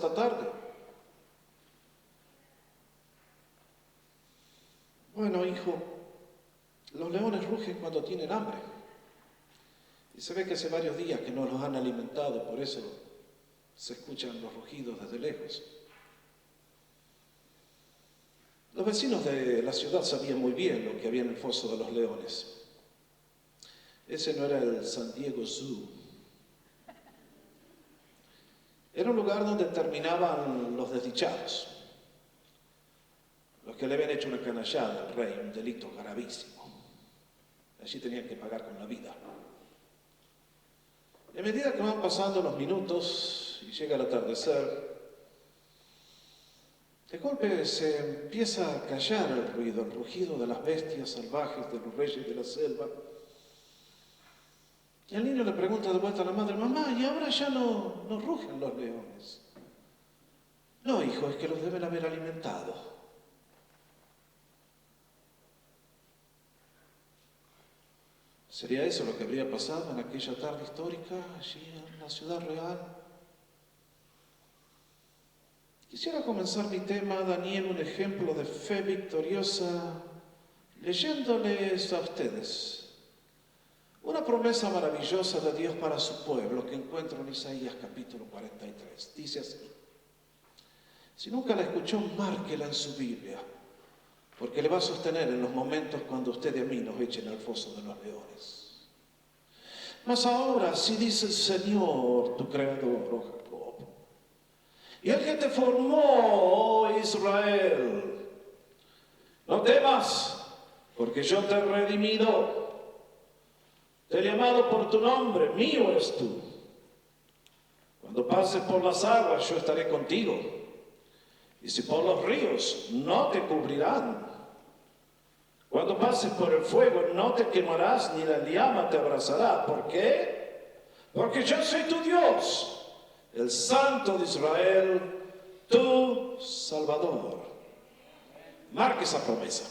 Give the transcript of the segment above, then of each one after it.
esta tarde? Bueno, hijo, los leones rugen cuando tienen hambre. Y se ve que hace varios días que no los han alimentado, por eso se escuchan los rugidos desde lejos. Los vecinos de la ciudad sabían muy bien lo que había en el foso de los leones. Ese no era el San Diego Zoo. Era un lugar donde terminaban los desdichados, los que le habían hecho una canallada al rey, un delito gravísimo. Allí tenían que pagar con la vida. Y a medida que van pasando los minutos y llega el atardecer, de golpe se empieza a callar el ruido, el rugido de las bestias salvajes, de los reyes de la selva. Y al niño le pregunta de vuelta a la madre: mamá, ¿y ahora ya no rugen los leones? No, hijo, es que los deben haber alimentado. ¿Sería eso lo que habría pasado en aquella tarde histórica, allí en la ciudad real? Quisiera comenzar mi tema, Daniel, un ejemplo de fe victoriosa, leyéndoles a ustedes una promesa maravillosa de Dios para su pueblo que encuentro en Isaías capítulo 43. Dice así: si nunca la escuchó, márquela en su Biblia, porque le va a sostener en los momentos cuando usted y a mí nos echen al foso de los leones. Mas ahora, si dice el Señor, tu Creador, oh Jacob, y el que te formó, oh Israel, no temas, porque yo te he redimido. Te he llamado por tu nombre, mío eres tú. Cuando pases por las aguas, yo estaré contigo. Y si por los ríos, no te cubrirán. Cuando pases por el fuego, no te quemarás, ni la llama te abrazará. ¿Por qué? Porque yo soy tu Dios, el Santo de Israel, tu Salvador. Marque esa promesa.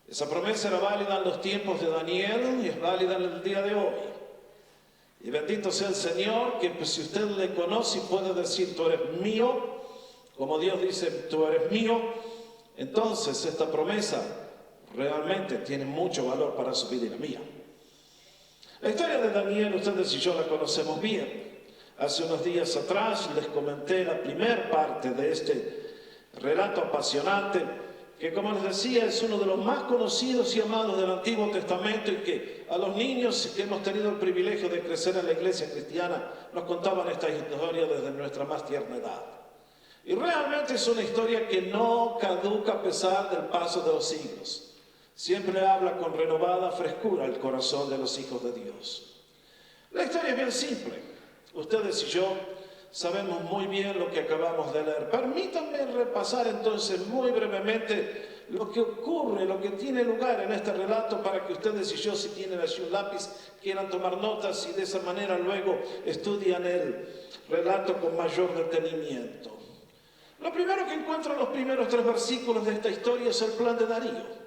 Esa promesa era válida en los tiempos de Daniel y es válida en el día de hoy. Y bendito sea el Señor, que pues, si usted le conoce y puede decir: tú eres mío, como Dios dice: tú eres mío, entonces esta promesa realmente tiene mucho valor para su vida y la mía. La historia de Daniel, ustedes y yo la conocemos bien. Hace unos días atrás les comenté la primera parte de este relato apasionante, que, como les decía, es uno de los más conocidos y amados del Antiguo Testamento, y que a los niños que hemos tenido el privilegio de crecer en la iglesia cristiana nos contaban esta historia desde nuestra más tierna edad. Y realmente es una historia que no caduca a pesar del paso de los siglos. Siempre habla con renovada frescura el corazón de los hijos de Dios. La historia es bien simple. Ustedes y yo sabemos muy bien lo que acabamos de leer. Permítanme repasar entonces muy brevemente lo que ocurre, lo que tiene lugar en este relato, para que ustedes y yo, si tienen allí un lápiz, quieran tomar notas y de esa manera luego estudian el relato con mayor detenimiento. Lo primero que encuentro en los primeros 3 versículos de esta historia es el plan de Darío.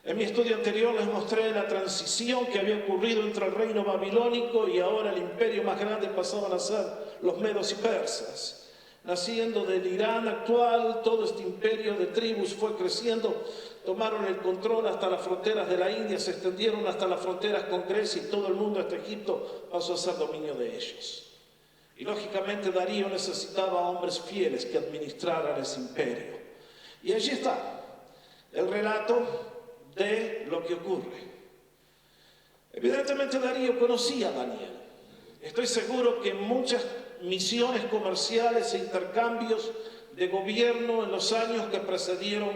En mi estudio anterior les mostré la transición que había ocurrido entre el reino babilónico y ahora el imperio más grande pasaban a ser los medos y persas. Naciendo del Irán actual, todo este imperio de tribus fue creciendo, tomaron el control hasta las fronteras de la India, se extendieron hasta las fronteras con Grecia y todo el mundo hasta Egipto pasó a ser dominio de ellos. Y lógicamente Darío necesitaba hombres fieles que administraran ese imperio. Y allí está el relato de lo que ocurre. Evidentemente Darío conocía a Daniel. Estoy seguro que muchas misiones comerciales e intercambios de gobierno en los años que precedieron,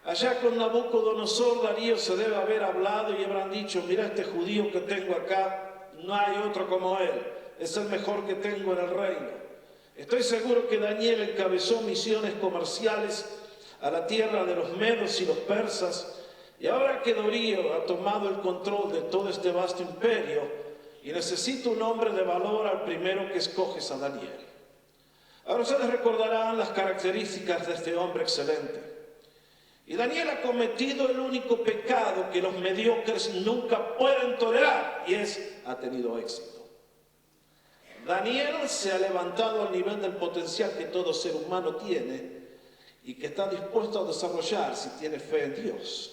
allá con Nabucodonosor, Darío se debe haber hablado y habrán dicho: mira, este judío que tengo acá, no hay otro como él, es el mejor que tengo en el reino. Estoy seguro que Daniel encabezó misiones comerciales a la tierra de los medos y los persas, y ahora que Darío ha tomado el control de todo este vasto imperio y necesita un hombre de valor, al primero que escoges a Daniel. Ahora ustedes recordarán las características de este hombre excelente. Y Daniel ha cometido el único pecado que los mediocres nunca pueden tolerar, y ha tenido éxito. Daniel se ha levantado al nivel del potencial que todo ser humano tiene y que está dispuesto a desarrollar si tiene fe en Dios.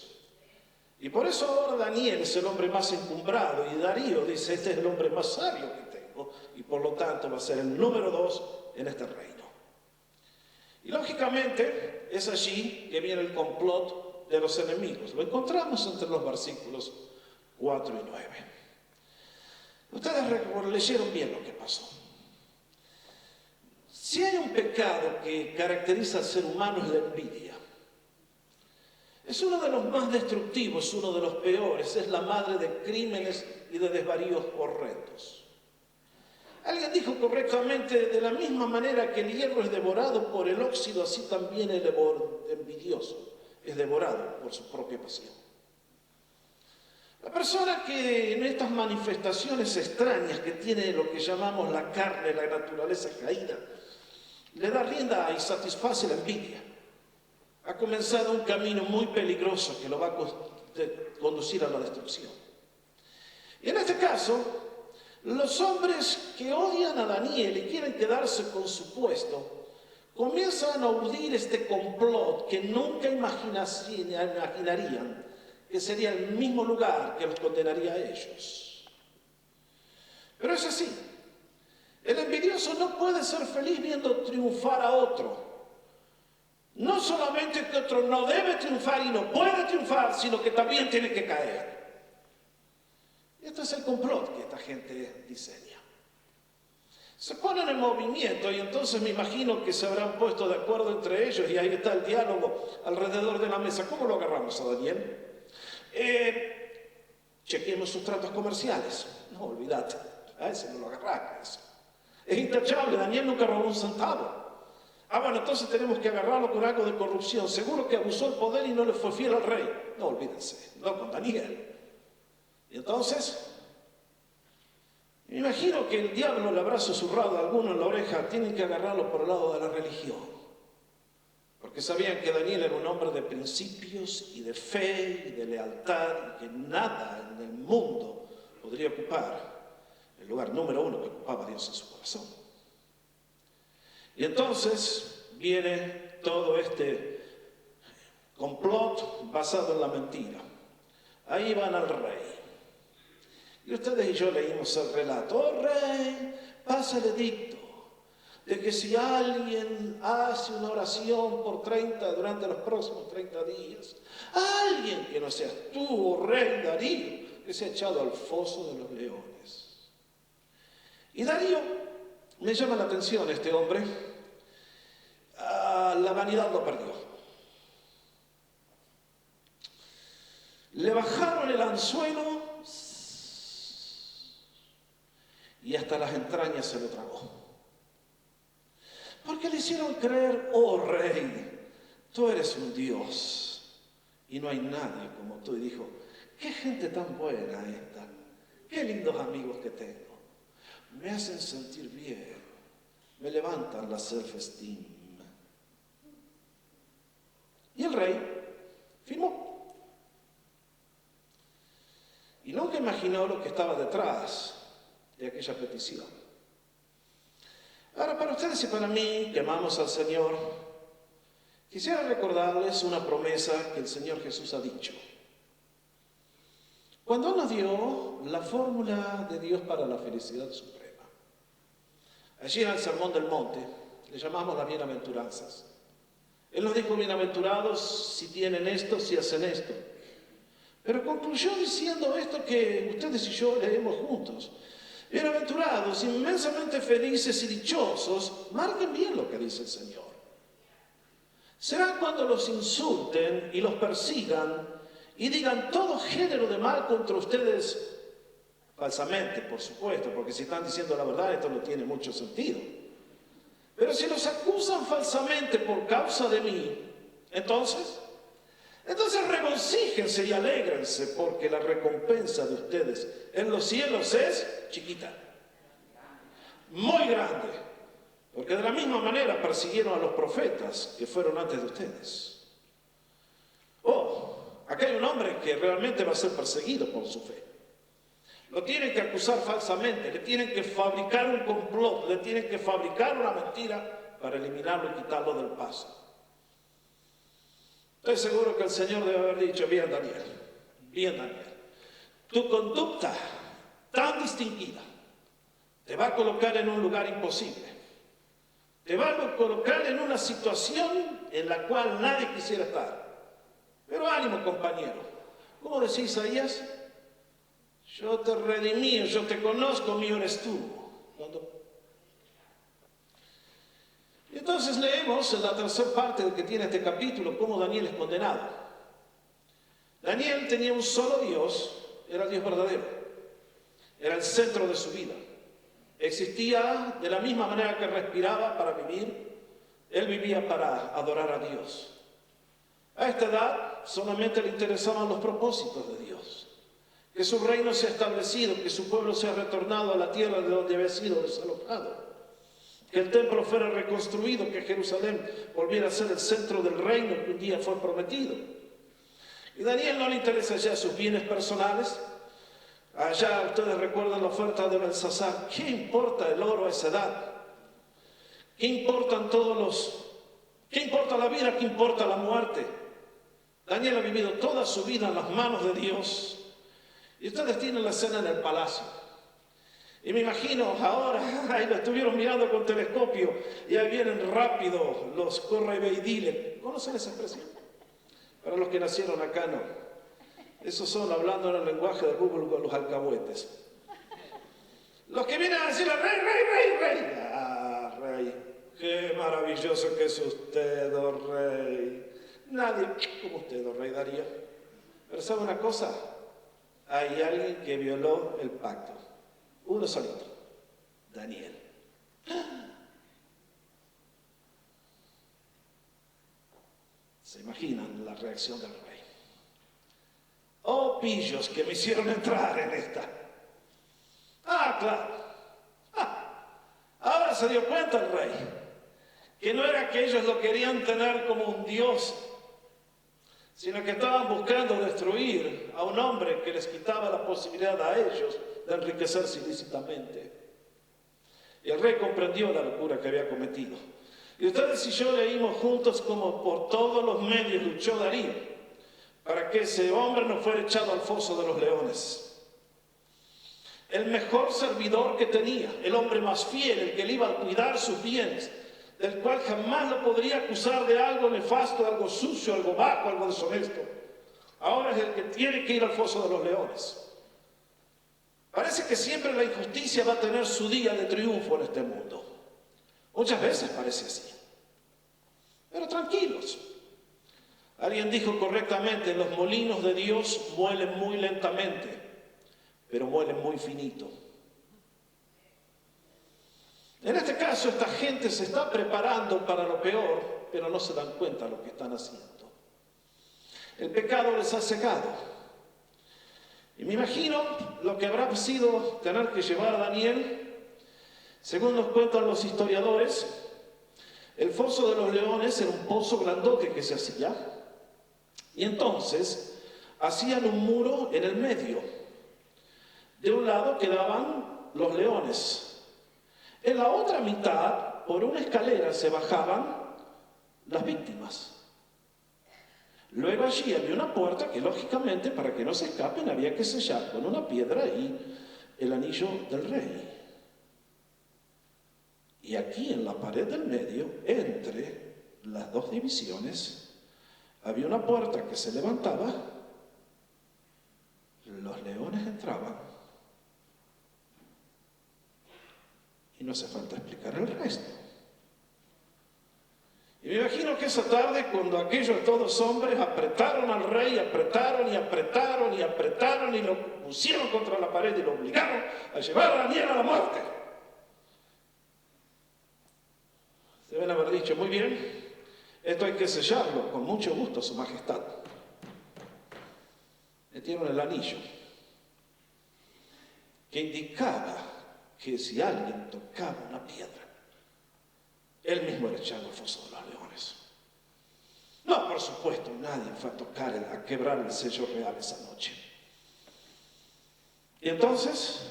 Y por eso ahora Daniel es el hombre más encumbrado y Darío dice, este es el hombre más sabio que tengo y por lo tanto va a ser el número 2 en este reino. Y lógicamente es allí que viene el complot de los enemigos. Lo encontramos entre los versículos 4 y 9. Ustedes leyeron bien lo que pasó. Si hay un pecado que caracteriza al ser humano es la envidia. Es uno de los más destructivos, uno de los peores. Es la madre de crímenes y de desvaríos horrendos. Alguien dijo correctamente, de la misma manera que el hierro es devorado por el óxido, así también el envidioso es devorado por su propia pasión. La persona que en estas manifestaciones extrañas que tiene lo que llamamos la carne, la naturaleza caída, le da rienda y satisface la envidia, ha comenzado un camino muy peligroso que lo va a conducir a la destrucción. Y en este caso, los hombres que odian a Daniel y quieren quedarse con su puesto, comienzan a urdir este complot que nunca imaginarían que sería el mismo lugar que los condenaría a ellos. Pero es así. El envidioso no puede ser feliz viendo triunfar a otro. No solamente que otro no debe triunfar y no puede triunfar, sino que también tiene que caer. Y este es el complot que esta gente diseña. Se ponen en movimiento y entonces me imagino que se habrán puesto de acuerdo entre ellos y ahí está el diálogo alrededor de la mesa. ¿Cómo lo agarramos a Daniel? Chequemos sus tratos comerciales. No, olvídate, a ese no lo agarrás. Es intachable, Daniel nunca robó un centavo. Bueno, entonces tenemos que agarrarlo con algo de corrupción. Seguro que abusó el poder y no le fue fiel al rey. No, olvídense, no con Daniel. Y entonces, me imagino que el diablo le habrá susurrado a alguno en la oreja, tienen que agarrarlo por el lado de la religión. Porque sabían que Daniel era un hombre de principios y de fe y de lealtad y que nada en el mundo podría ocupar el lugar número 1 que ocupaba Dios en su corazón. Y entonces viene todo este complot basado en la mentira. Ahí van al rey. Y ustedes y yo leímos el relato. Oh rey, pasa el edicto de que si alguien hace una oración durante los próximos 30 días, alguien que no seas tú, oh rey Darío, que sea echado al foso de los leones. Y Darío, me llama la atención este hombre, la vanidad lo perdió. Le bajaron el anzuelo y hasta las entrañas se lo tragó. Porque le hicieron creer, oh rey, tú eres un Dios y no hay nadie como tú. Y dijo, qué gente tan buena esta, qué lindos amigos que tengo. Me hacen sentir bien, me levantan la self-esteem. Y el rey firmó. Y nunca imaginó lo que estaba detrás de aquella petición. Ahora, para ustedes y para mí, que amamos al Señor, quisiera recordarles una promesa que el Señor Jesús ha dicho. Cuando Él nos dio la fórmula de Dios para la felicidad suprema, allí en el Sermón del Monte, le llamamos las bienaventuranzas. Él nos dijo, bienaventurados si tienen esto, si hacen esto. Pero concluyó diciendo esto que ustedes y yo leemos juntos. Bienaventurados, inmensamente felices y dichosos, marquen bien lo que dice el Señor. Serán cuando los insulten y los persigan y digan todo género de mal contra ustedes, falsamente, por supuesto, porque si están diciendo la verdad, esto no tiene mucho sentido. Pero si los acusan falsamente por causa de mí, entonces regocíjense y alégrense, porque la recompensa de ustedes en los cielos es chiquita, muy grande, porque de la misma manera persiguieron a los profetas que fueron antes de ustedes. Acá hay un hombre que realmente va a ser perseguido por su fe. Lo tienen que acusar falsamente, le tienen que fabricar un complot, le tienen que fabricar una mentira para eliminarlo y quitarlo del paso. Estoy seguro que el Señor debe haber dicho, bien Daniel, tu conducta tan distinguida te va a colocar en un lugar imposible. Te va a colocar en una situación en la cual nadie quisiera estar. Pero ánimo, compañero. ¿Cómo decía Isaías? Yo te redimí, yo te conozco, mío eres tú. Y entonces leemos en la tercera parte que tiene este capítulo cómo Daniel es condenado. Daniel tenía un solo Dios, era el Dios verdadero. Era el centro de su vida. Existía de la misma manera que respiraba para vivir, él vivía para adorar a Dios. A esta edad solamente le interesaban los propósitos de Dios. Que su reino sea establecido, que su pueblo sea retornado a la tierra de donde había sido desalojado. Que el templo fuera reconstruido, que Jerusalén volviera a ser el centro del reino que un día fue prometido. Y a Daniel no le interesa ya sus bienes personales. Allá ustedes recuerdan la oferta de Belsasar. ¿Qué importa el oro a esa edad? ¿Qué importan ¿Qué importa la vida? ¿Qué importa la muerte? Daniel ha vivido toda su vida en las manos de Dios. Y ustedes tienen la escena en el palacio. Y me imagino ahora, ahí lo estuvieron mirando con telescopio y ahí vienen rápido los correveidiles. ¿Conocen esa expresión? Para los que nacieron acá no. Esos son, hablando en el lenguaje de Google, con los alcahuetes. Los que vienen a decirle, rey. Ah, rey, qué maravilloso que es usted, oh rey. Nadie como usted, oh rey Darío. Pero ¿sabe una cosa? Hay alguien que violó el pacto. Uno solito, Daniel. ¿Se imaginan la reacción del rey? Oh, pillos que me hicieron entrar en esta. Ah, claro. Ahora se dio cuenta el rey que no era que ellos lo querían tener como un dios, sino que estaban buscando destruir a un hombre que les quitaba la posibilidad a ellos de enriquecerse ilícitamente. Y el rey comprendió la locura que había cometido. Y ustedes y yo leímos juntos como por todos los medios luchó Darío para que ese hombre no fuera echado al foso de los leones. El mejor servidor que tenía, el hombre más fiel, el que le iba a cuidar sus bienes, del cual jamás lo podría acusar de algo nefasto, algo sucio, algo bajo, algo deshonesto. Ahora es el que tiene que ir al foso de los leones. Parece que siempre la injusticia va a tener su día de triunfo en este mundo. Muchas veces parece así. Pero tranquilos. Alguien dijo correctamente, los molinos de Dios muelen muy lentamente, pero muelen muy finito. En este caso, esta gente se está preparando para lo peor, pero no se dan cuenta de lo que están haciendo. El pecado les ha cegado. Y me imagino lo que habrá sido tener que llevar a Daniel. Según nos cuentan los historiadores, el foso de los leones era un pozo grandote que se hacía. Y entonces hacían un muro en el medio. De un lado quedaban los leones. En la otra mitad, por una escalera, se bajaban las víctimas. Luego allí había una puerta que, lógicamente, para que no se escapen, había que sellar con una piedra y el anillo del rey. Y aquí, en la pared del medio, entre las dos divisiones, había una puerta que se levantaba, los leones entraban, y no hace falta explicar el resto. Y me imagino que esa tarde, cuando aquellos todos hombres apretaron al rey, apretaron y lo pusieron contra la pared y lo obligaron a llevar a Daniel a la muerte. Deben haber dicho, muy bien, esto hay que sellarlo, con mucho gusto, su majestad. Metieron el anillo, que indicaba que si alguien tocaba una piedra, él mismo era echado al foso de los leones. No, por supuesto, nadie fue a quebrar el sello real esa noche. Y entonces,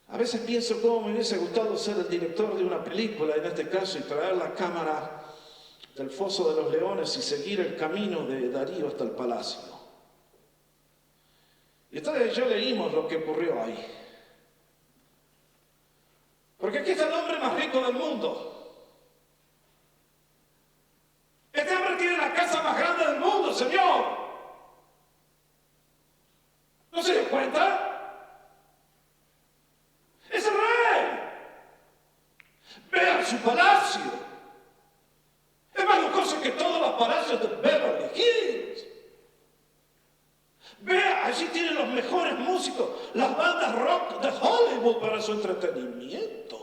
a veces pienso cómo me hubiese gustado ser el director de una película, en este caso, y traer la cámara del Foso de los Leones y seguir el camino de Darío hasta el palacio. Y ustedes ya leímos lo que ocurrió ahí. Porque aquí está el hombre más rico del mundo. Este hombre tiene la casa más grande del mundo, Señor. ¿No se dio cuenta? Es el rey. Vean su palacio. Es más lujoso que todos los palacios de Beverly Hills. Vea, allí tienen los mejores músicos, las bandas rock de Hollywood para su entretenimiento.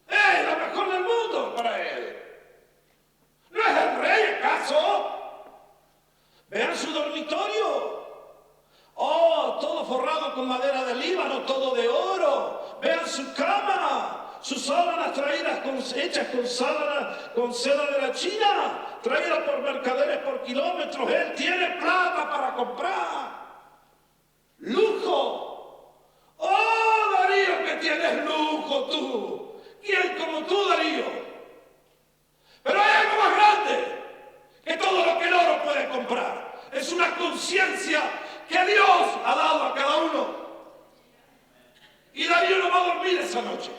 ¡Es la mejor del mundo para él! ¿No es el rey, acaso? Vean su dormitorio. Oh, todo forrado con madera de Líbano, todo de oro. Vean su cama, sus sábanas traídas hechas con seda de la China, traídas por mercaderes por kilómetros. Él tiene plata para comprar. Lujo. Oh, Darío, que tienes lujo tú. ¿Quién como tú, Darío? Pero hay algo más grande que todo lo que el oro puede comprar. Es una conciencia que Dios ha dado a cada uno. Y Darío no va a dormir esa noche.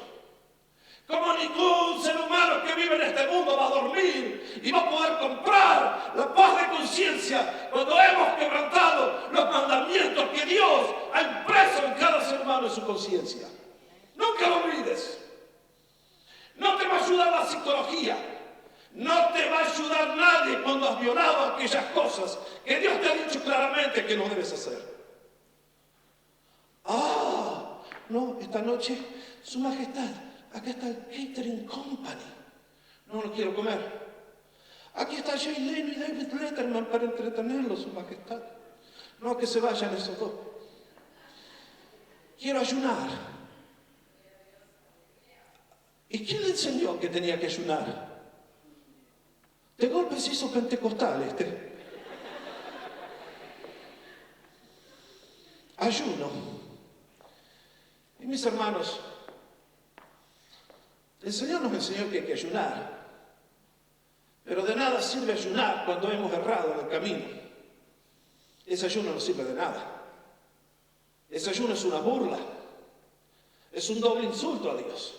Como ningún ser humano que vive en este mundo va a dormir y va a poder comprar la paz de conciencia cuando hemos quebrantado los mandamientos que Dios ha impreso en cada ser humano en su conciencia. Nunca lo olvides. No te va a ayudar la psicología. No te va a ayudar nadie cuando has violado aquellas cosas que Dios te ha dicho claramente que no debes hacer. Ah, no, esta noche, Su Majestad, acá está el Catering Company. No quiero comer. Aquí está Jay Leno y David Letterman para entretenerlo, Su Majestad. No, que se vayan esos dos. Quiero ayunar. ¿Y quién le enseñó que tenía que ayunar? De golpe se hizo pentecostal este. Ayuno. Y mis hermanos, el Señor nos enseñó que hay que ayunar. Pero de nada sirve ayunar cuando hemos errado en el camino. Ese ayuno no sirve de nada. Ese ayuno es una burla. Es un doble insulto a Dios.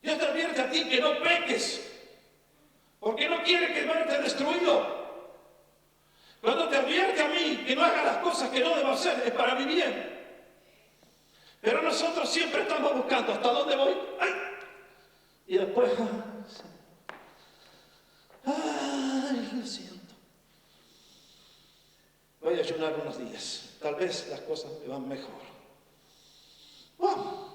Dios te advierte a ti que no peques, porque no quiere que verte destruido. Cuando te advierte a mí que no haga las cosas que no debo hacer, es para mi bien. Pero nosotros siempre estamos buscando hasta dónde voy. ¡Ay! Y después, ¡ay, lo siento! Voy a ayunar unos días. Tal vez las cosas me van mejor. Bueno,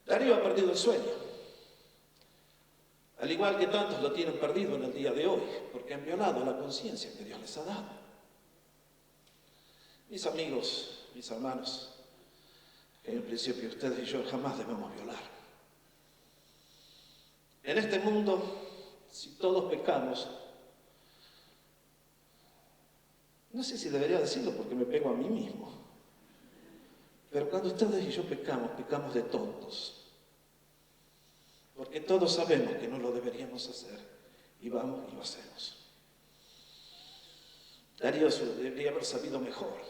Darío ha perdido el sueño. Al igual que tantos lo tienen perdido en el día de hoy, porque han violado la conciencia que Dios les ha dado. Mis amigos, mis hermanos, en el principio ustedes y yo jamás debemos violar. En este mundo, si todos pecamos, no sé si debería decirlo porque me pego a mí mismo, pero cuando ustedes y yo pecamos, pecamos de tontos. Porque todos sabemos que no lo deberíamos hacer y vamos y lo hacemos. Darío debería haber sabido mejor.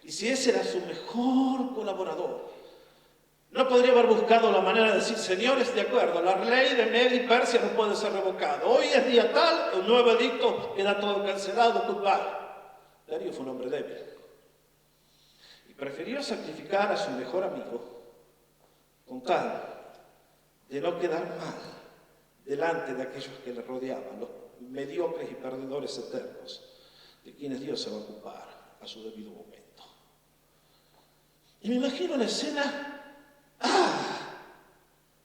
Y si ese era su mejor colaborador, no podría haber buscado la manera de decir: señores, de acuerdo, la ley de Media y Persia no puede ser revocada. Hoy es día tal, un nuevo edicto, queda todo cancelado, goodbye. Darío fue un hombre débil. Y prefirió sacrificar a su mejor amigo con tal de no quedar mal delante de aquellos que le rodeaban, los mediocres y perdedores eternos, de quienes Dios se va a ocupar a su debido momento. Y me imagino la escena,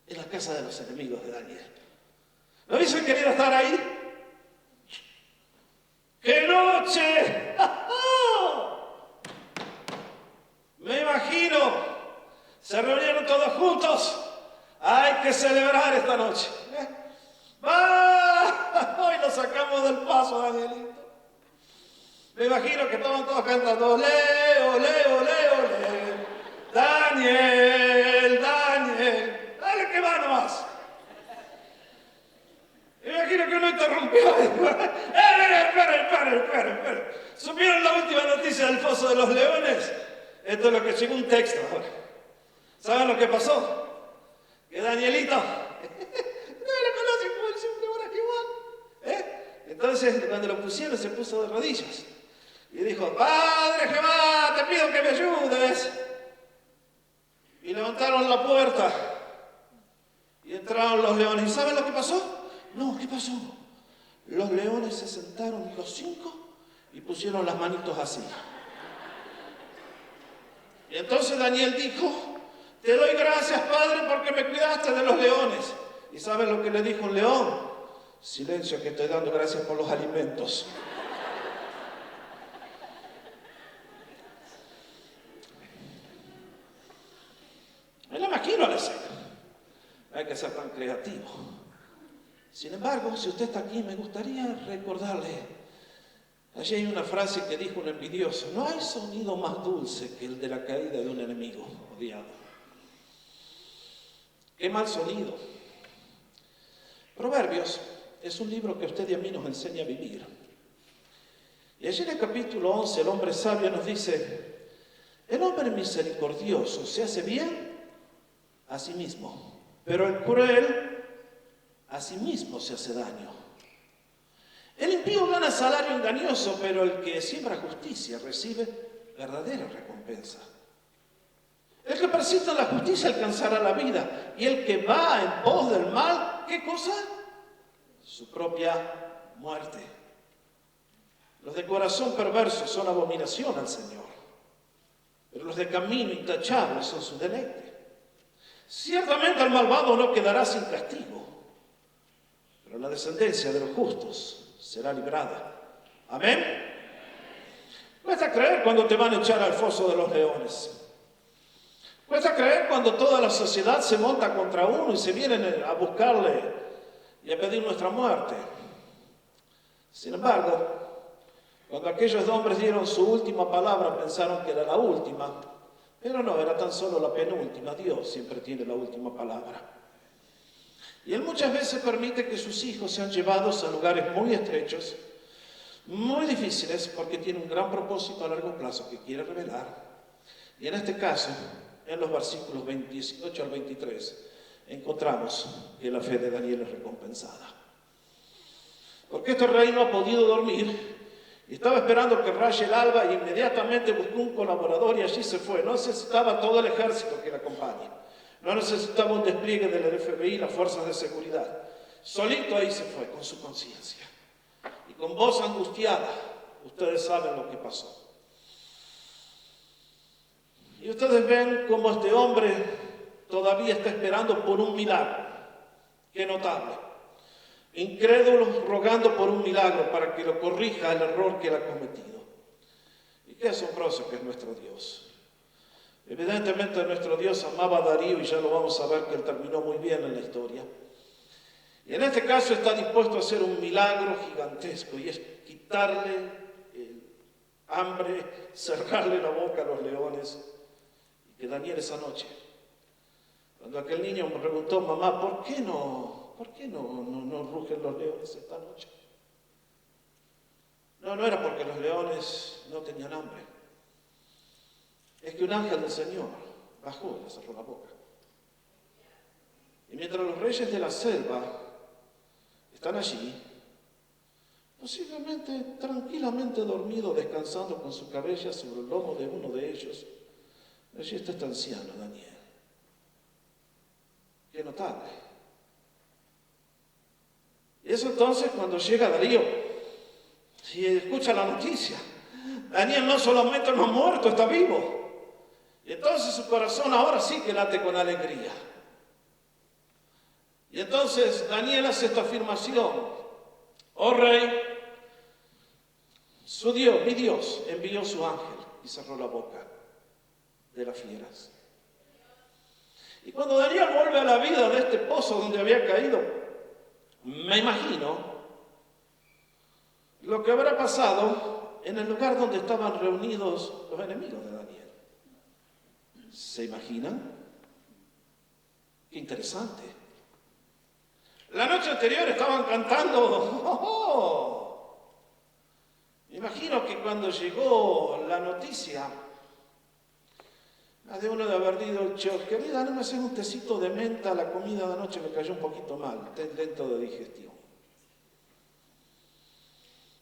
en la casa de los enemigos de Daniel. ¿No hubiesen querido estar ahí? ¡Qué noche! Me imagino, se reunieron todos juntos. Hay que celebrar esta noche. Hoy lo sacamos del paso, Danielito. Me imagino que estaban todos cantando, ole, ole, ole, ole. Daniel, Daniel, dale que va nomás. Me imagino que uno interrumpió. Espera. ¿Supieron la última noticia del Foso de los Leones? Esto es lo que llegó un texto ahora. ¿Saben lo que pasó? Que Danielito, no lo conocen como el siempre ahora Jehová. Entonces, cuando lo pusieron, se puso de rodillas. Y dijo, Padre Jehová, te pido que me ayudes. Y levantaron la puerta. Y entraron los leones. ¿Y saben lo que pasó? No, ¿qué pasó? Los leones se sentaron los 5 y pusieron las manitos así. Y entonces Daniel dijo, te doy gracias, Padre, porque me cuidaste de los leones. ¿Y saben lo que le dijo un león? Silencio, que estoy dando gracias por los alimentos. Me la imagino a la escena. No hay que ser tan creativo. Sin embargo, si usted está aquí, me gustaría recordarle. Allí hay una frase que dijo un envidioso. No hay sonido más dulce que el de la caída de un enemigo odiado. Qué mal sonido. Proverbios es un libro que a usted y a mí nos enseña a vivir. Y allí en el capítulo 11, el hombre sabio nos dice, el hombre misericordioso se hace bien a sí mismo, pero el cruel a sí mismo se hace daño. El impío gana salario engañoso, pero el que siembra justicia recibe verdadera recompensa. El que persiste en la justicia alcanzará la vida, y el que va en pos del mal, ¿qué cosa? Su propia muerte. Los de corazón perverso son abominación al Señor, pero los de camino intachable son su deleite. Ciertamente el malvado no quedará sin castigo, pero la descendencia de los justos será librada. Amén. Cuesta creer cuando te van a echar al foso de los leones. Cuesta creer cuando toda la sociedad se monta contra uno y se vienen a buscarle y a pedir nuestra muerte. Sin embargo, cuando aquellos hombres dieron su última palabra, pensaron que era la última, pero no, era tan solo la penúltima. Dios siempre tiene la última palabra. Y Él muchas veces permite que sus hijos sean llevados a lugares muy estrechos, muy difíciles, porque tiene un gran propósito a largo plazo que quiere revelar. Y en este caso, en los versículos 18 al 23, encontramos que la fe de Daniel es recompensada. Porque este rey no ha podido dormir y estaba esperando que raye el alba e inmediatamente buscó un colaborador y allí se fue. No necesitaba todo el ejército que le acompañe. No necesitaba un despliegue del FBI y las fuerzas de seguridad. Solito ahí se fue, con su conciencia. Y con voz angustiada, ustedes saben lo que pasó. Y ustedes ven cómo este hombre todavía está esperando por un milagro. Qué notable. Incrédulos rogando por un milagro para que lo corrija el error que él ha cometido. Y qué asombroso que es nuestro Dios. Evidentemente nuestro Dios amaba a Darío y ya lo vamos a ver que él terminó muy bien en la historia. Y en este caso está dispuesto a hacer un milagro gigantesco y es quitarle el hambre, cerrarle la boca a los leones. Y que Daniel esa noche, cuando aquel niño me preguntó, mamá, ¿por qué no rugen los leones esta noche? No era porque los leones no tenían hambre. Es que un ángel del Señor bajó y le cerró la boca. Y mientras los reyes de la selva están allí, posiblemente tranquilamente dormido, descansando con su cabeza sobre el lomo de uno de ellos, allí está este anciano, Daniel. Qué notable. Y es entonces cuando llega Darío y escucha la noticia. Daniel no solamente no ha muerto, está vivo. Y entonces su corazón ahora sí que late con alegría. Y entonces Daniel hace esta afirmación: oh rey, su Dios, mi Dios, envió su ángel y cerró la boca de las fieras. Y cuando Daniel vuelve a la vida de este pozo donde había caído, me imagino lo que habrá pasado en el lugar donde estaban reunidos los enemigos de Daniel. ¿Se imaginan? Qué interesante. La noche anterior estaban cantando. Me imagino que cuando llegó la noticia, más de uno de haber dicho, querida, no me haces un tecito de menta, la comida de anoche me cayó un poquito mal, ten lento de digestión.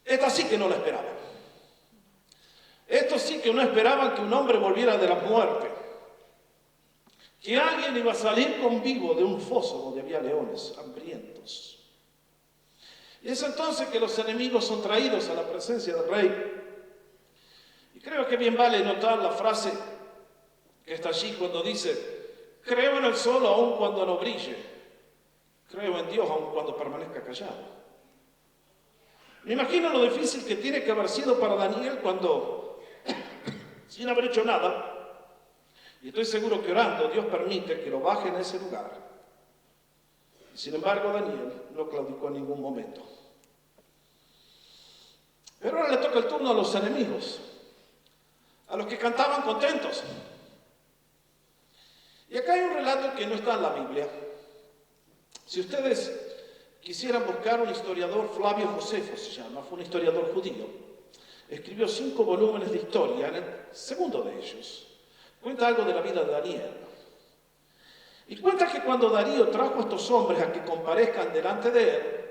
Esta sí que no la esperaban. Esto sí que no esperaban que un hombre volviera de la muerte. Que alguien iba a salir con vivo de un foso donde había leones hambrientos. Y es entonces que los enemigos son traídos a la presencia del rey. Y creo que bien vale notar la frase que está allí cuando dice: creo en el sol aun cuando no brille, creo en Dios aun cuando permanezca callado. Me imagino lo difícil que tiene que haber sido para Daniel cuando, sin haber hecho nada, y estoy seguro que orando, Dios permite que lo bajen a ese lugar. Sin embargo, Daniel no claudicó en ningún momento. Pero ahora le toca el turno a los enemigos, a los que cantaban contentos. Y acá hay un relato que no está en la Biblia. Si ustedes quisieran buscar un historiador, Flavio Josefo se llama, fue un historiador judío, escribió 5 volúmenes de historia. En el segundo de ellos cuenta algo de la vida de Daniel. Y cuenta que cuando Darío trajo a estos hombres a que comparezcan delante de él,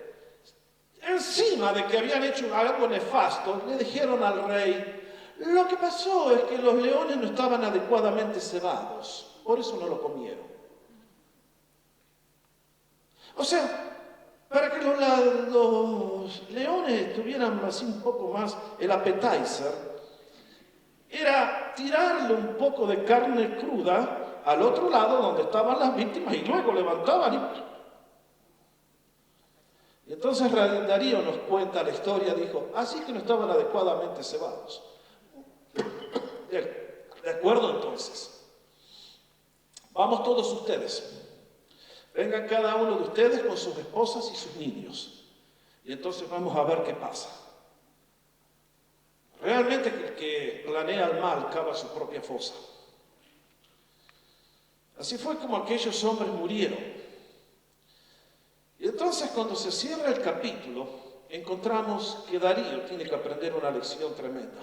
encima de que habían hecho algo nefasto, le dijeron al rey: lo que pasó es que los leones no estaban adecuadamente cebados, por eso no lo comieron. O sea, para que los leones tuvieran así un poco más el appetizer, era tirarle un poco de carne cruda al otro lado donde estaban las víctimas y luego levantaban y entonces Darío nos cuenta la historia, dijo: así que no estaban adecuadamente cebados. De acuerdo, entonces, vamos todos ustedes, vengan cada uno de ustedes con sus esposas y sus niños, y entonces vamos a ver qué pasa. Realmente el que planea el mal cava su propia fosa. Así fue como aquellos hombres murieron. Y entonces cuando se cierra el capítulo, encontramos que Darío tiene que aprender una lección tremenda.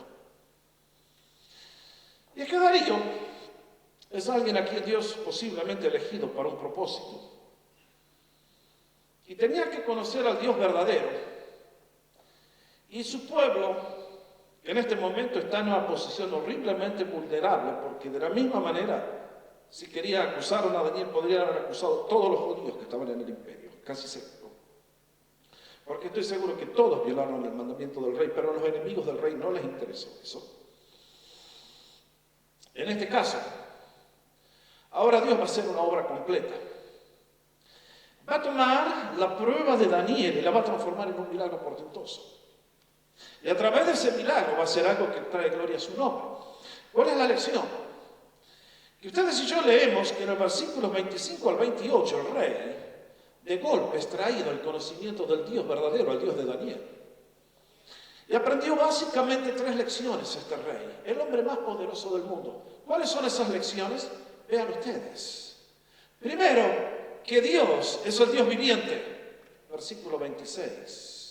Y es que Darío es alguien a quien Dios posiblemente elegido para un propósito. Y tenía que conocer al Dios verdadero. Y su pueblo en este momento está en una posición horriblemente vulnerable, porque de la misma manera, si quería acusar a Daniel, podrían haber acusado a todos los judíos que estaban en el imperio, casi seguro. Porque estoy seguro que todos violaron el mandamiento del rey, pero a los enemigos del rey no les interesó eso. En este caso, ahora Dios va a hacer una obra completa. Va a tomar la prueba de Daniel y la va a transformar en un milagro portentoso. Y a través de ese milagro va a ser algo que trae gloria a su nombre. ¿Cuál es la lección? Que ustedes y yo leemos que en el versículo 25 al 28 el rey de golpe es traído al conocimiento del Dios verdadero, al Dios de Daniel. Y aprendió básicamente 3 lecciones este rey, el hombre más poderoso del mundo. ¿Cuáles son esas lecciones? Vean ustedes. Primero, que Dios es el Dios viviente. Versículo 26.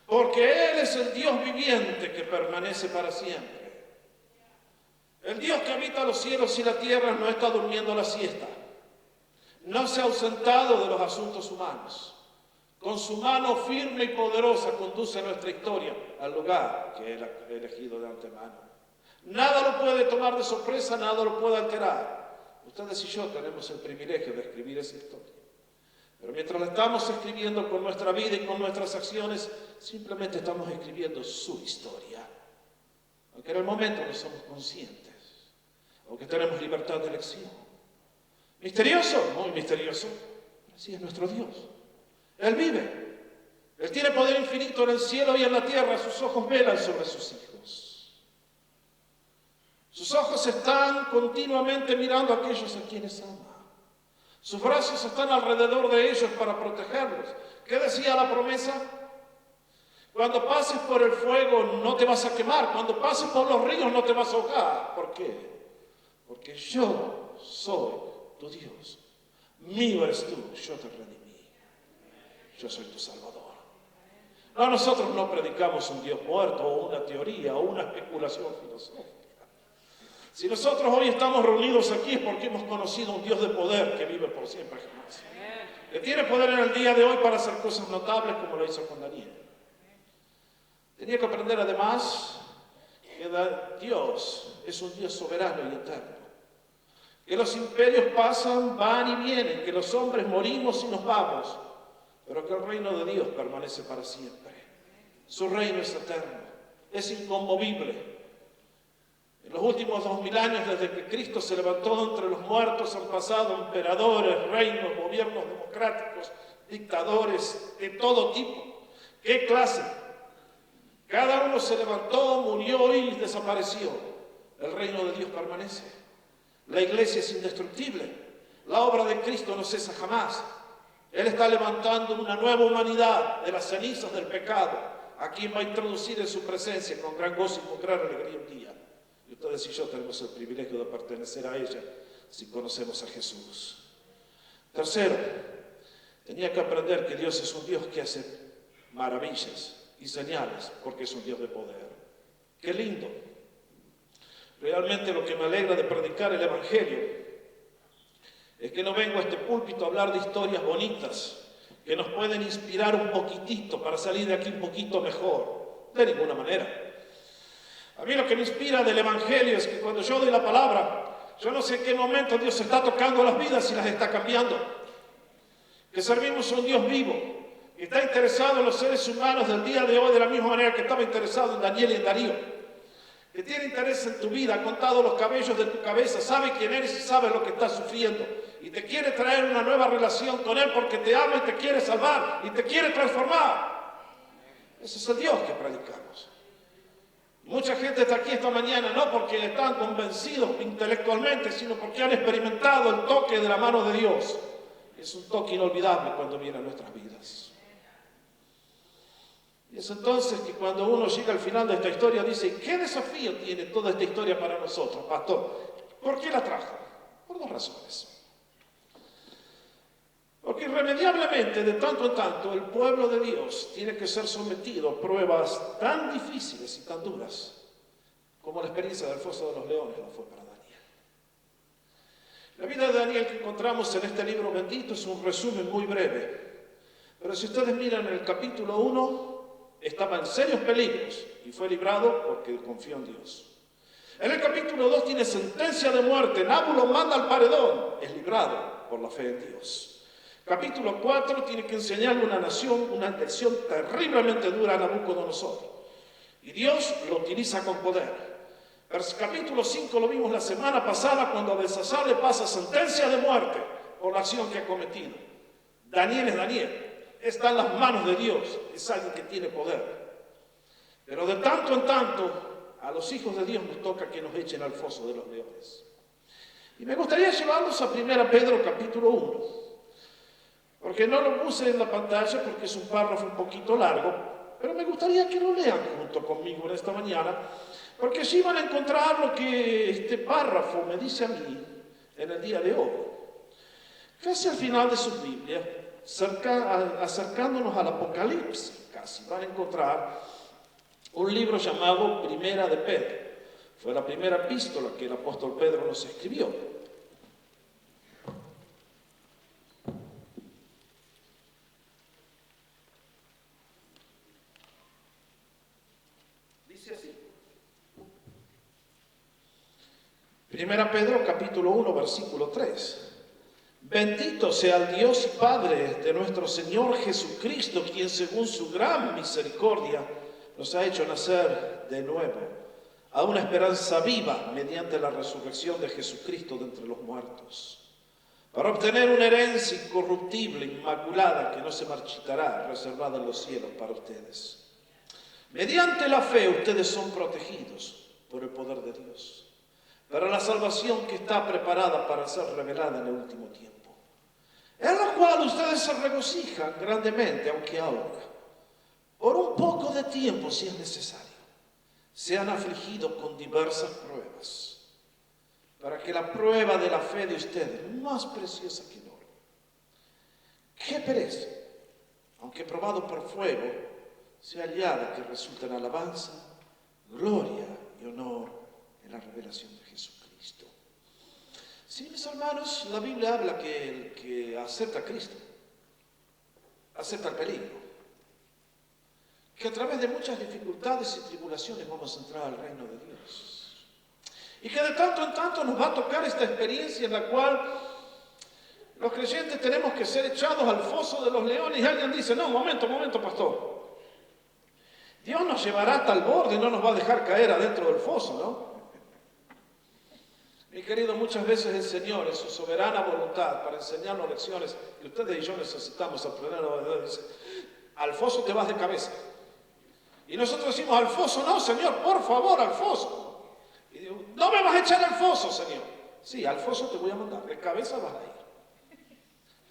Porque Él es el Dios viviente que permanece para siempre. El Dios que habita los cielos y la tierra no está durmiendo la siesta. No se ha ausentado de los asuntos humanos. Con su mano firme y poderosa conduce nuestra historia al lugar que Él ha elegido de antemano. Nada lo puede tomar de sorpresa, nada lo puede alterar. Ustedes y yo tenemos el privilegio de escribir esa historia. Pero mientras la estamos escribiendo con nuestra vida y con nuestras acciones, simplemente estamos escribiendo su historia. Aunque en el momento no somos conscientes, aunque tenemos libertad de elección. Misterioso, muy misterioso, pero así es nuestro Dios. Él vive. Él tiene poder infinito en el cielo y en la tierra. Sus ojos velan sobre sus hijos. Sus ojos están continuamente mirando a aquellos a quienes ama. Sus brazos están alrededor de ellos para protegerlos. ¿Qué decía la promesa? Cuando pases por el fuego no te vas a quemar. Cuando pases por los ríos no te vas a ahogar. ¿Por qué? Porque yo soy tu Dios. Mío eres tú, yo te redimí. Yo soy tu Salvador. No, nosotros no predicamos un Dios muerto o una teoría o una especulación filosófica. Si nosotros hoy estamos reunidos aquí es porque hemos conocido un Dios de poder que vive por siempre jamás. Que tiene poder en el día de hoy para hacer cosas notables como lo hizo con Daniel. Tenía que aprender además que Dios es un Dios soberano y eterno. Que los imperios pasan, van y vienen, que los hombres morimos y nos vamos, pero que el reino de Dios permanece para siempre. Su reino es eterno, es inconmovible. En los últimos 2000 años, desde que Cristo se levantó entre los muertos, han pasado emperadores, reinos, gobiernos democráticos, dictadores de todo tipo. ¿Qué clase? Cada uno se levantó, murió y desapareció. El reino de Dios permanece. La iglesia es indestructible. La obra de Cristo no cesa jamás. Él está levantando una nueva humanidad de las cenizas del pecado, a quien va a introducir en su presencia con gran gozo y con gran alegría un día. Y ustedes y yo tenemos el privilegio de pertenecer a ella si conocemos a Jesús. Tercero, tenía que aprender que Dios es un Dios que hace maravillas y señales, porque es un Dios de poder. ¡Qué lindo! Realmente lo que me alegra de predicar el Evangelio es que no vengo a este púlpito a hablar de historias bonitas que nos pueden inspirar un poquitito para salir de aquí un poquito mejor. De ninguna manera. A mí lo que me inspira del Evangelio es que cuando yo doy la palabra, yo no sé en qué momento Dios está tocando las vidas y las está cambiando. Que servimos a un Dios vivo, que está interesado en los seres humanos del día de hoy de la misma manera que estaba interesado en Daniel y en Darío. Que tiene interés en tu vida, ha contado los cabellos de tu cabeza, sabe quién eres y sabe lo que estás sufriendo. Y te quiere traer una nueva relación con Él porque te ama y te quiere salvar y te quiere transformar. Ese es el Dios que predicamos. Mucha gente está aquí esta mañana no porque están convencidos intelectualmente, sino porque han experimentado el toque de la mano de Dios. Es un toque inolvidable cuando viene a nuestras vidas. Y es entonces que cuando uno llega al final de esta historia dice, ¿qué desafío tiene toda esta historia para nosotros, pastor? ¿Por qué la trajo? Por dos razones. Porque irremediablemente, de tanto en tanto, el pueblo de Dios tiene que ser sometido a pruebas tan difíciles y tan duras como la experiencia del foso de los leones lo fue para Daniel. La vida de Daniel que encontramos en este libro bendito es un resumen muy breve. Pero si ustedes miran el capítulo 1, estaba en serios peligros y fue librado porque confió en Dios. En el capítulo 2 tiene sentencia de muerte, Nabu lo manda al paredón, es librado por la fe en Dios. Capítulo 4 tiene que enseñarle a una nación una lección terriblemente dura a Nabucodonosor. Y Dios lo utiliza con poder. Pero capítulo 5 lo vimos la semana pasada cuando a Belsasar le pasa sentencia de muerte por la acción que ha cometido. Daniel es Daniel. Está en las manos de Dios, es alguien que tiene poder. Pero de tanto en tanto, a los hijos de Dios nos toca que nos echen al foso de los leones. Y me gustaría llevarlos a 1 Pedro capítulo 1, porque no lo puse en la pantalla porque es un párrafo un poquito largo, pero me gustaría que lo lean junto conmigo en esta mañana, porque allí van a encontrar lo que este párrafo me dice a mí en el día de hoy. Casi al final de su Biblia, acercándonos al Apocalipsis, casi van a encontrar un libro llamado Primera de Pedro. Fue la primera epístola que el apóstol Pedro nos escribió. Dice así. Primera Pedro capítulo 1 versículo 3. Bendito sea el Dios y Padre de nuestro Señor Jesucristo, quien según su gran misericordia nos ha hecho nacer de nuevo a una esperanza viva mediante la resurrección de Jesucristo de entre los muertos, para obtener una herencia incorruptible, inmaculada, que no se marchitará, reservada en los cielos para ustedes. Mediante la fe ustedes son protegidos por el poder de Dios, para la salvación que está preparada para ser revelada en el último tiempo, en la cual ustedes se regocijan grandemente, aunque ahora, por un poco de tiempo, si es necesario, sean afligidos con diversas pruebas, para que la prueba de la fe de ustedes, más preciosa que el oro, que perece, aunque probado por fuego, sea hallada que resulta en alabanza, gloria y honor en la revelación de Jesucristo. Sí, mis hermanos, la Biblia habla que el que acepta a Cristo, acepta el peligro, que a través de muchas dificultades y tribulaciones vamos a entrar al reino de Dios. Y que de tanto en tanto nos va a tocar esta experiencia en la cual los creyentes tenemos que ser echados al foso de los leones, y alguien dice, no, momento, pastor. Dios nos llevará hasta el borde y no nos va a dejar caer adentro del foso, ¿no? Mi querido, muchas veces el Señor, en su soberana voluntad, para enseñarnos lecciones que ustedes y yo necesitamos aprender, dice, al foso te vas de cabeza. Y nosotros decimos, al foso no, Señor, por favor, al foso. Y digo, no me vas a echar al foso, Señor. Sí, al foso te voy a mandar, de cabeza vas a ir.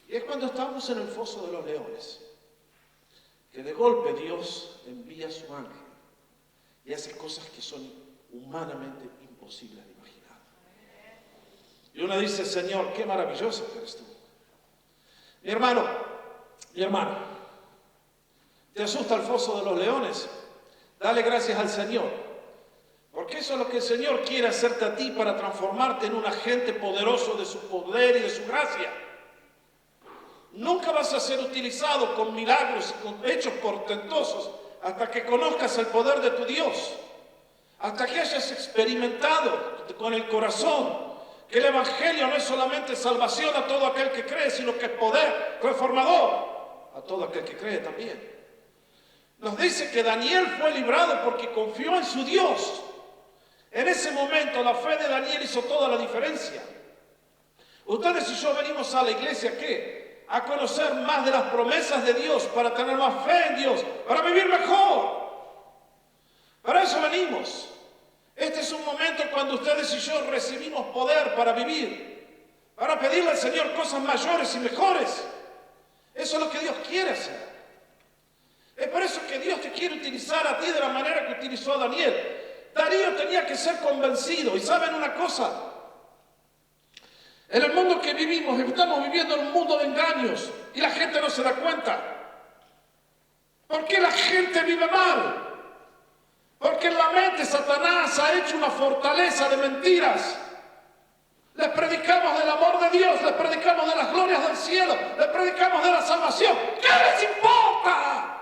Y es cuando estamos en el foso de los leones, que de golpe Dios envía a su ángel y hace cosas que son humanamente imposibles de imaginar. Y uno dice, Señor, qué maravilloso que eres tú. Mi hermano, ¿te asusta el foso de los leones? Dale gracias al Señor, porque eso es lo que el Señor quiere hacerte a ti para transformarte en un agente poderoso de su poder y de su gracia. Nunca vas a ser utilizado con milagros y con hechos portentosos hasta que conozcas el poder de tu Dios, hasta que hayas experimentado con el corazón que el Evangelio no es solamente salvación a todo aquel que cree, sino que es poder transformador a todo aquel que cree también. Nos dice que Daniel fue librado porque confió en su Dios. En ese momento la fe de Daniel hizo toda la diferencia. Ustedes y yo venimos a la iglesia, ¿qué? A conocer más de las promesas de Dios, para tener más fe en Dios, para vivir mejor. Para eso venimos. Este es un momento cuando ustedes y yo recibimos poder para vivir, para pedirle al Señor cosas mayores y mejores. Eso es lo que Dios quiere hacer. Es por eso que Dios te quiere utilizar a ti de la manera que utilizó a Daniel. Darío tenía que ser convencido. Y ¿saben una cosa? En el mundo que vivimos, estamos viviendo en un mundo de engaños y la gente no se da cuenta. ¿Por qué la gente vive mal? Porque en la mente Satanás ha hecho una fortaleza de mentiras. Les predicamos del amor de Dios, les predicamos de las glorias del cielo, les predicamos de la salvación. ¿Qué les importa?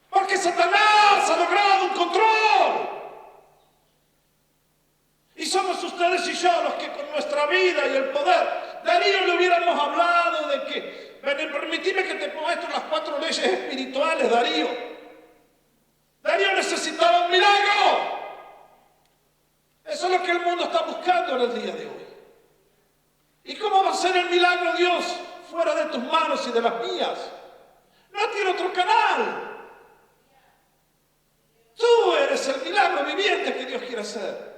Porque Satanás ha logrado un control. Y somos ustedes y yo los que con nuestra vida y el poder, Darío le hubiéramos hablado de que, permitime que te muestre las 4 leyes espirituales, Darío. Darío necesitaba un milagro. Eso es lo que el mundo está buscando en el día de hoy. ¿Y cómo va a ser el milagro, Dios, fuera de tus manos y de las mías? No tiene otro canal. Tú eres el milagro viviente que Dios quiere hacer.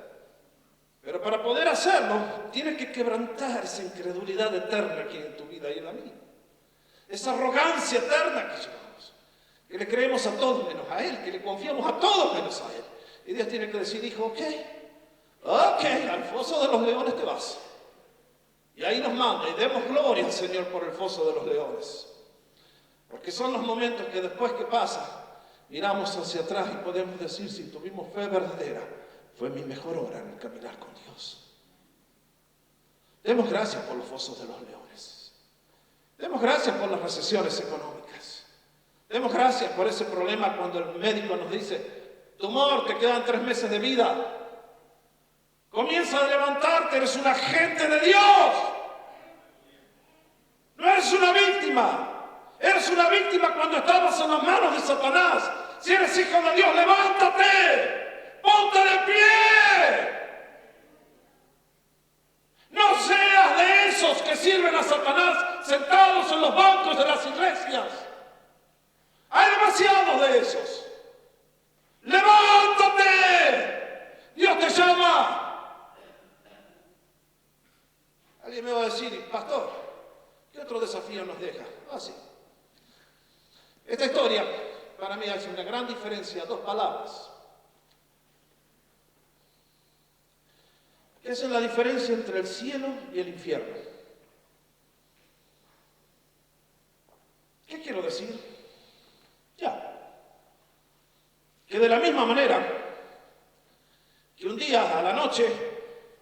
Pero para poder hacerlo, tienes que quebrantar esa incredulidad eterna que hay en tu vida y en la mía. Esa arrogancia eterna que llevamos. Que le creemos a todos menos a Él, que le confiamos a todos menos a Él. Y Dios tiene que decir, hijo, ok, al foso de los leones te vas. Y ahí nos manda y demos gloria al Señor por el foso de los leones. Porque son los momentos que después que pasa, miramos hacia atrás y podemos decir, si tuvimos fe verdadera, fue mi mejor hora en el caminar con Dios. Demos gracias por los fosos de los leones. Demos gracias por las recesiones económicas. Demos gracias por ese problema cuando el médico nos dice, tumor, te quedan 3 meses de vida. Comienza a levantarte, eres un agente de Dios. No eres una víctima. Eres una víctima cuando estabas en las manos de Satanás. Si eres hijo de Dios, levántate. Ponte de pie. No seas de esos que sirven a Satanás sentados en los bancos de las iglesias. Hay demasiados de esos. ¡Levántate! Dios te llama. Alguien me va a decir, pastor, ¿qué otro desafío nos deja? Sí. Esta historia para mí hace una gran diferencia, dos palabras. ¿Qué es la diferencia entre el cielo y el infierno? ¿Qué quiero decir? Que de la misma manera que un día a la noche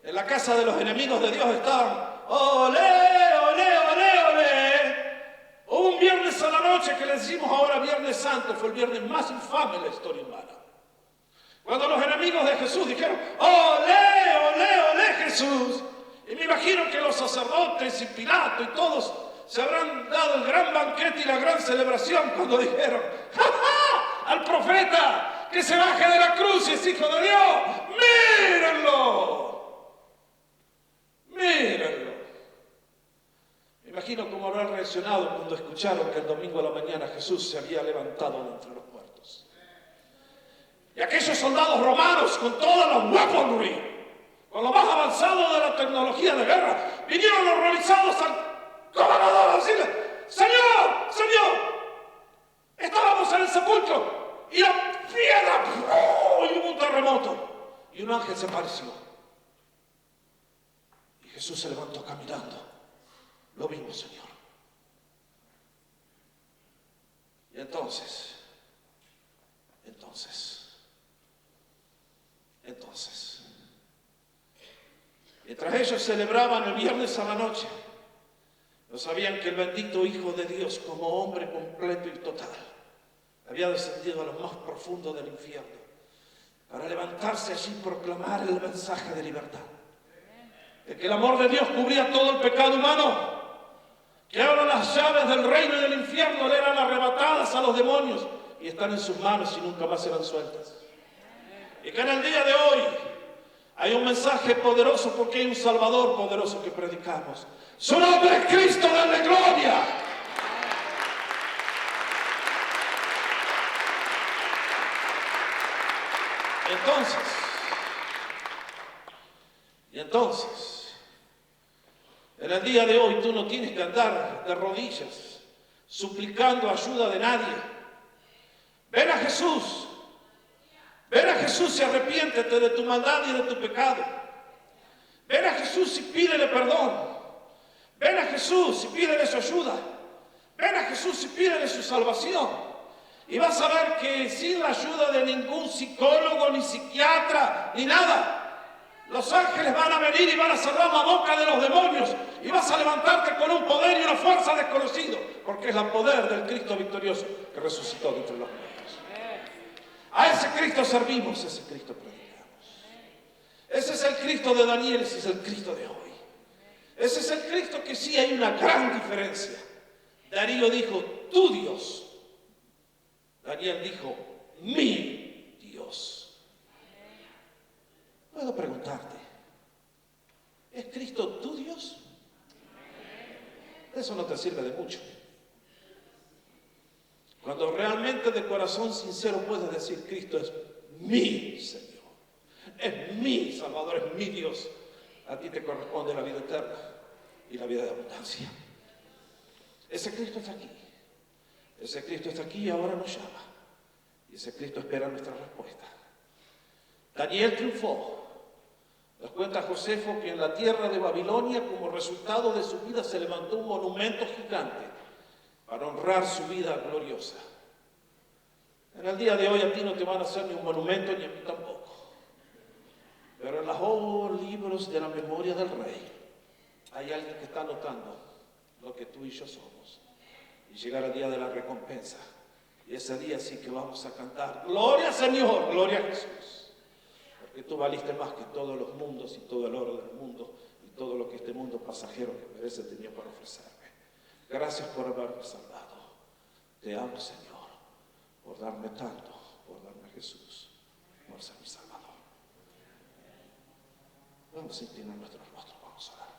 en la casa de los enemigos de Dios estaban ¡olé, olé, olé, olé! Hubo un viernes a la noche que le decimos ahora Viernes Santo, fue el viernes más infame de la historia humana. Cuando los enemigos de Jesús dijeron ¡olé, olé, olé Jesús! Y me imagino que los sacerdotes y Pilato y todos se habrán dado el gran banquete y la gran celebración cuando dijeron ¡ja, ja! Al profeta que se baje de la cruz y es hijo de Dios. ¡Mírenlo! ¡Mírenlo! Me imagino cómo habrán reaccionado cuando escucharon que el domingo a la mañana Jesús se había levantado de entre los muertos. Y aquellos soldados romanos con toda la weaponry, con lo más avanzado de la tecnología de guerra, vinieron horrorizados al gobernador a decirle: ¡Señor! ¡Señor! Estábamos en el sepulcro y la piedra, ¡oh! Y hubo un terremoto y un ángel se apareció. Y Jesús se levantó caminando. Lo vimos, Señor. Y entonces, mientras ellos celebraban el viernes a la noche, no sabían que el bendito Hijo de Dios, como hombre completo y total, había descendido a lo más profundo del infierno para levantarse allí y proclamar el mensaje de libertad. De que el amor de Dios cubría todo el pecado humano, que ahora las llaves del reino y del infierno le eran arrebatadas a los demonios y están en sus manos y nunca más serán sueltas. Y que en el día de hoy hay un mensaje poderoso porque hay un Salvador poderoso que predicamos. Su nombre es Cristo, denle gloria. Entonces, en el día de hoy tú no tienes que andar de rodillas suplicando ayuda de nadie. Ven a Jesús. Ven a Jesús y arrepiéntete de tu maldad y de tu pecado. Ven a Jesús y pídele perdón. Ven a Jesús y pídele su ayuda. Ven a Jesús y pídele su salvación. Y vas a ver que sin la ayuda de ningún psicólogo, ni psiquiatra, ni nada, los ángeles van a venir y van a cerrar la boca de los demonios. Y vas a levantarte con un poder y una fuerza desconocido. Porque es el poder del Cristo victorioso que resucitó de entre los muertos. A ese Cristo servimos, ese Cristo predicamos. Ese es el Cristo de Daniel, ese es el Cristo de hoy. Ese es el Cristo que sí hay una gran diferencia. Darío dijo, tu Dios. Daniel dijo, mi Dios. Puedo preguntarte, ¿es Cristo tu Dios? Eso no te sirve de mucho. Cuando realmente de corazón sincero puedes decir, Cristo es mi Señor, es mi Salvador, es mi Dios, a ti te corresponde la vida eterna y la vida de abundancia. Ese Cristo está aquí. Ese Cristo está aquí y ahora nos llama. Y ese Cristo espera nuestra respuesta. Daniel triunfó. Nos cuenta Josefo que en la tierra de Babilonia, como resultado de su vida, se levantó un monumento gigante para honrar su vida gloriosa. En el día de hoy a ti no te van a hacer ni un monumento ni a mí tampoco. Pero en los libros de la memoria del rey hay alguien que está anotando lo que tú y yo somos. Y llegará el día de la recompensa. Y ese día sí que vamos a cantar, gloria Señor, gloria a Jesús. Porque tú valiste más que todos los mundos y todo el oro del mundo y todo lo que este mundo pasajero que merece tenía para ofrecerme. Gracias por haberme salvado. Te amo, Señor, por darme tanto, por darme a Jesús, por ser mi Salvador. Vamos a inclinar nuestros rostros, vamos a orar.